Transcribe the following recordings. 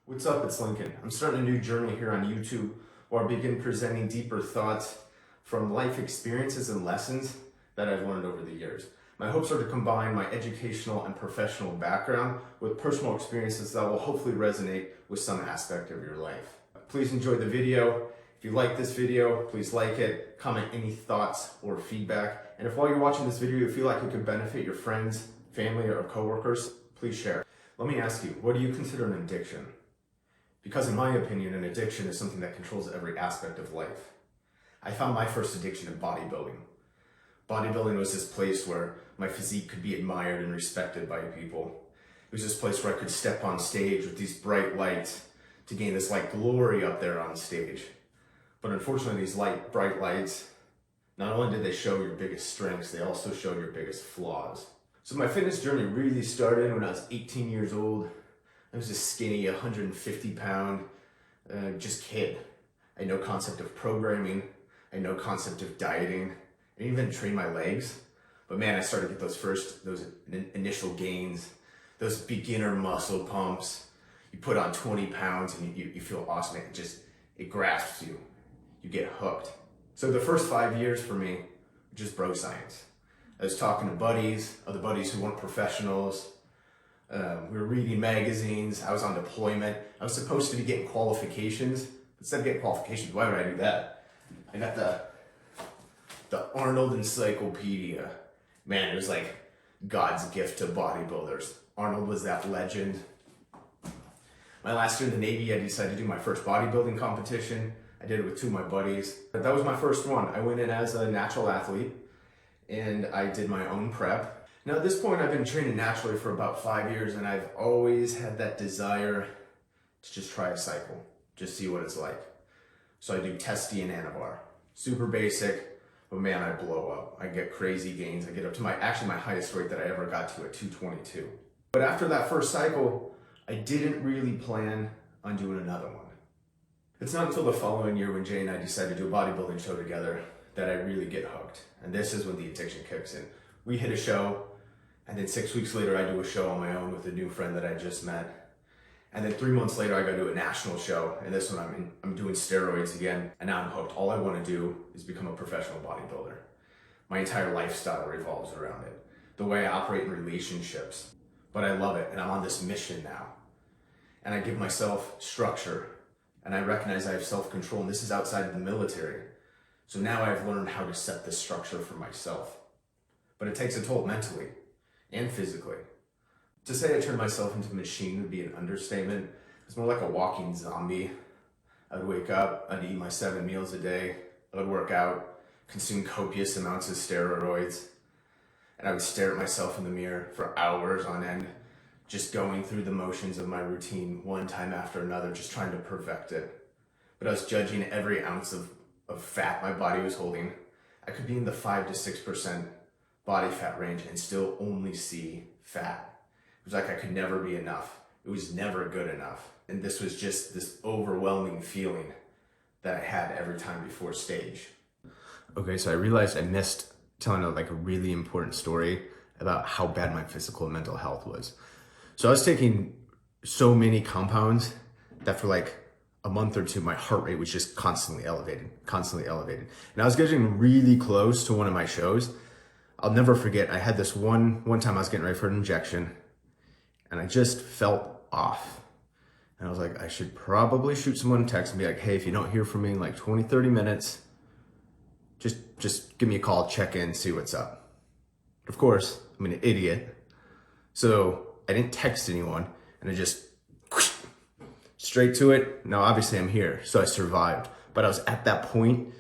What's up, it's Lincoln. I'm starting a new journey here on YouTube where I begin presenting deeper thoughts from life experiences and lessons that I've learned over the years. My hopes are to combine my educational and professional background with personal experiences that will hopefully resonate with some aspect of your life. Please enjoy the video. If you like this video, please like it, comment any thoughts or feedback. And if while you're watching this video you feel like it could benefit your friends, family, or coworkers, please share. Let me ask you, what do you consider an addiction? Because in my opinion, an addiction is something that controls every aspect of life. I found my first addiction in bodybuilding. Bodybuilding was this place where my physique could be admired and respected by people. It was this place where I could step on stage with these bright lights to gain this like glory up there on stage. But unfortunately, these bright lights, not only did they show your biggest strengths, they also showed your biggest flaws. So my fitness journey really started when I was 18 years old. I was a skinny, 150-pound, just kid. I had no concept of programming. I had no concept of dieting. I didn't even train my legs. But man, I started to get those initial gains, those beginner muscle pumps. You put on 20 pounds and you feel awesome. It grasps you. You get hooked. So the first 5 years for me were just bro science. I was talking to other buddies who weren't professionals. We were reading magazines. I was on deployment. I was supposed to be getting qualifications. Instead of getting qualifications, why would I do that? I got the Arnold Encyclopedia. Man, it was like God's gift to bodybuilders. Arnold was that legend. My last year in the Navy, I decided to do my first bodybuilding competition. I did it with two of my buddies. But that was my first one. I went in as a natural athlete and I did my own prep. Now at this point, I've been training naturally for about 5 years and I've always had that desire to just try a cycle, just see what it's like. So I do Testy and Anavar. Super basic, but man, I blow up. I get crazy gains. I get up to my highest weight that I ever got to at 222. But after that first cycle, I didn't really plan on doing another one. It's not until the following year when Jay and I decided to do a bodybuilding show together that I really get hooked. And this is when the addiction kicks in. We hit a show, and then 6 weeks later I do a show on my own with a new friend that I just met. And then 3 months later I go to a national show, and this one I'm doing steroids again, and now I'm hooked. All I want to do is become a professional bodybuilder. My entire lifestyle revolves around it. The way I operate in relationships. But I love it, and I'm on this mission now. And I give myself structure, and I recognize I have self-control, and this is outside of the military. So now I've learned how to set this structure for myself. But it takes a toll mentally and physically. To say I turned myself into a machine would be an understatement. It's more like a walking zombie. I would wake up, I'd eat my 7 meals a day, I would work out, consume copious amounts of steroids, and I would stare at myself in the mirror for hours on end, just going through the motions of my routine one time after another, just trying to perfect it. But I was judging every ounce of fat my body was holding. I could be in the 5 to 6% body fat range and still only see fat. It was like I could never be enough. It was never good enough. And this was just this overwhelming feeling that I had every time before stage. Okay, so I realized I missed telling a really important story about how bad my physical and mental health was. So I was taking so many compounds that for like a month or two, my heart rate was just constantly elevated. And I was getting really close to one of my shows. I'll never forget, I had this one time I was getting ready for an injection and I just felt off. And I was like, I should probably shoot someone a text and be like, hey, if you don't hear from me in like 20, 30 minutes, just give me a call, check in, see what's up. Of course, I'm an idiot. So I didn't text anyone and I just straight to it. Now, obviously I'm here, so I survived. But I was at that point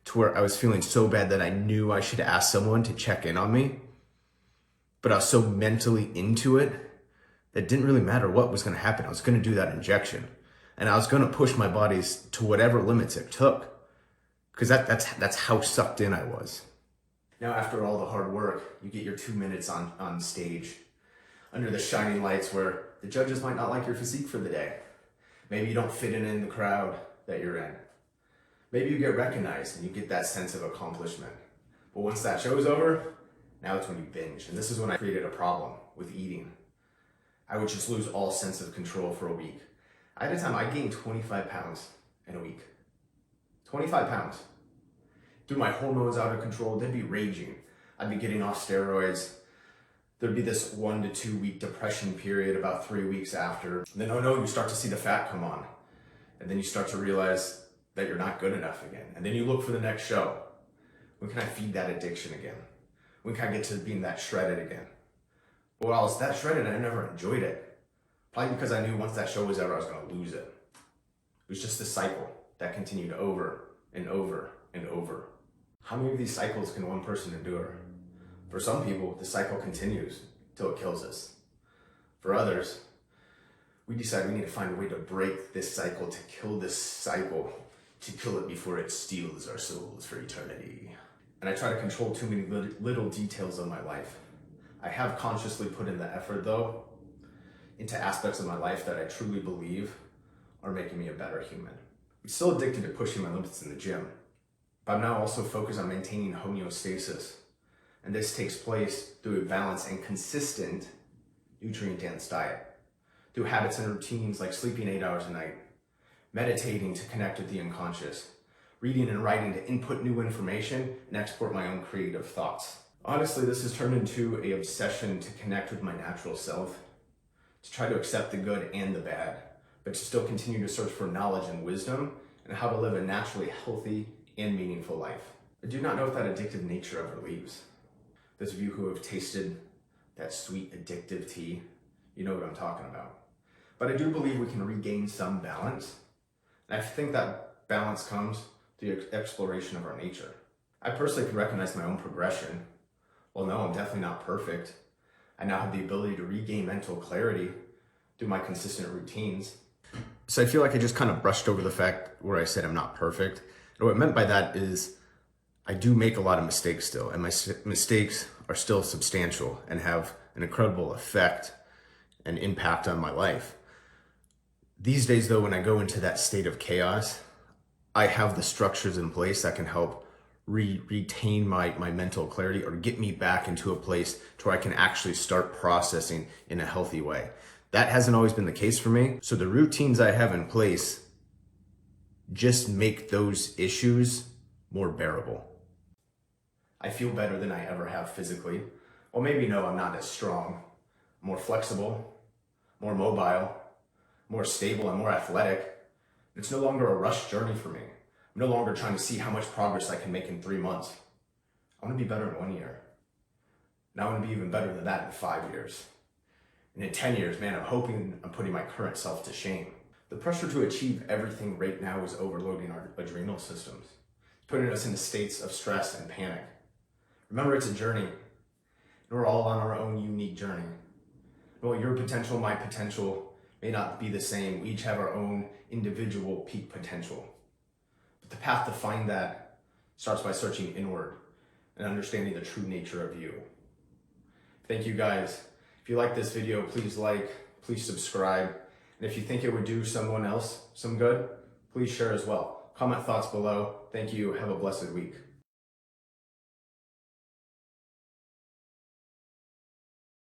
to where I was feeling so bad that I knew I should ask someone to check in on me. But I was so mentally into it that it didn't really matter what was gonna happen. I was gonna do that injection. And I was gonna push my body to whatever limits it took. Because that's how sucked in I was. Now, after all the hard work, you get your 2 minutes on stage under the shining lights where the judges might not like your physique for the day. Maybe you don't fit in the crowd that you're in. Maybe you get recognized and you get that sense of accomplishment. But once that show's over, now it's when you binge. And this is when I created a problem with eating. I would just lose all sense of control for a week. I had a time I gained 25 pounds in a week. 25 pounds. Threw my hormones out of control. They'd be raging. I'd be getting off steroids. There'd be this 1 to 2 week depression period about 3 weeks after. And then, oh no, you start to see the fat come on. And then you start to realize that you're not good enough again. And then you look for the next show. When can I feed that addiction again? When can I get to being that shredded again? But while I was that shredded, I never enjoyed it. Probably because I knew once that show was over, I was gonna lose it. It was just a cycle that continued over and over and over. How many of these cycles can one person endure? For some people, the cycle continues till it kills us. For others, we decide we need to find a way to break this cycle, to kill this cycle, to kill it before it steals our souls for eternity. And I try to control too many little details of my life. I have consciously put in the effort, though, into aspects of my life that I truly believe are making me a better human. I'm still addicted to pushing my limits in the gym, but I'm now also focused on maintaining homeostasis. And this takes place through a balanced and consistent nutrient-dense diet, through habits and routines like sleeping 8 hours a night, meditating to connect with the unconscious, reading and writing to input new information and export my own creative thoughts. Honestly, this has turned into an obsession to connect with my natural self, to try to accept the good and the bad, but to still continue to search for knowledge and wisdom and how to live a naturally healthy and meaningful life. I do not know if that addictive nature ever leaves. Those of you who have tasted that sweet addictive tea, you know what I'm talking about. But I do believe we can regain some balance. And I think that balance comes through the exploration of our nature. I personally can recognize my own progression. Well, no, I'm definitely not perfect. I now have the ability to regain mental clarity through my consistent routines. So I feel like I just kind of brushed over the fact where I said I'm not perfect. And what I meant by that is I do make a lot of mistakes still, and my mistakes are still substantial and have an incredible effect and impact on my life. These days though, when I go into that state of chaos, I have the structures in place that can help retain my mental clarity or get me back into a place to where I can actually start processing in a healthy way. That hasn't always been the case for me. So the routines I have in place just make those issues more bearable. I feel better than I ever have physically. Well, maybe no, I'm not as strong, more flexible, more mobile, more stable, and more athletic. It's no longer a rush journey for me. I'm no longer trying to see how much progress I can make in 3 months. I want to be better in 1 year. And I want to be even better than that in 5 years. And in 10 years, man, I'm hoping I'm putting my current self to shame. The pressure to achieve everything right now is overloading our adrenal systems, putting us into states of stress and panic. Remember, it's a journey, and we're all on our own unique journey. Well, your potential, my potential may not be the same. We each have our own individual peak potential. But the path to find that starts by searching inward and understanding the true nature of you. Thank you guys. If you like this video, please like, please subscribe. And if you think it would do someone else some good, please share as well. Comment thoughts below. Thank you. Have a blessed week.